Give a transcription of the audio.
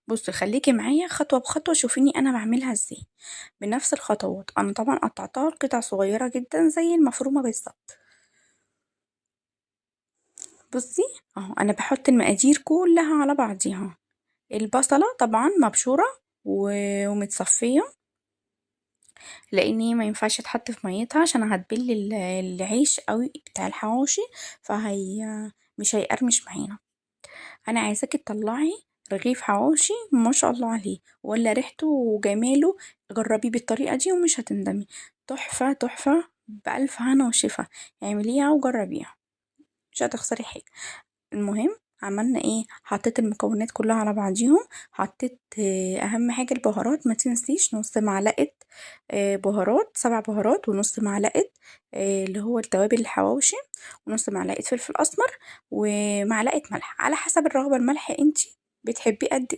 بصي خليكي معايا خطوة بخطوة، شوفيني انا بعملها ازاي بنفس الخطوات. انا طبعا قطعتها لقطع صغيرة جدا زي المفرومة بالظبط. بصي اهو انا بحط المقادير كلها على بعضيها. البصلة طبعا مبشورة ومتصفية، لان هي ما ينفعش تحط في ميتها عشان هتبل العيش قوي بتاع الحواوشي، فهي مش هيقرمش معانا. انا عايزاكي تطلعي رغيف حواوشي ما شاء الله عليه، ولا ريحته وجماله. جربيه بالطريقة دي ومش هتندمي. تحفة تحفة، بألف هنا وشفا. اعمليها وجربيها، مش هتخسري حاجة. المهم عملنا ايه؟ حطيت المكونات كلها على بعضيهم. حطيت اهم حاجة البهارات، ما تنسيش نص معلقة بهارات، 7 بهارات، ونص معلقة اللي هو التوابل الحواوشي، ونص معلقة فلفل اسمر، ومعلقة ملح على حسب الرغبة. الملح انتي بتحبيه قد ايه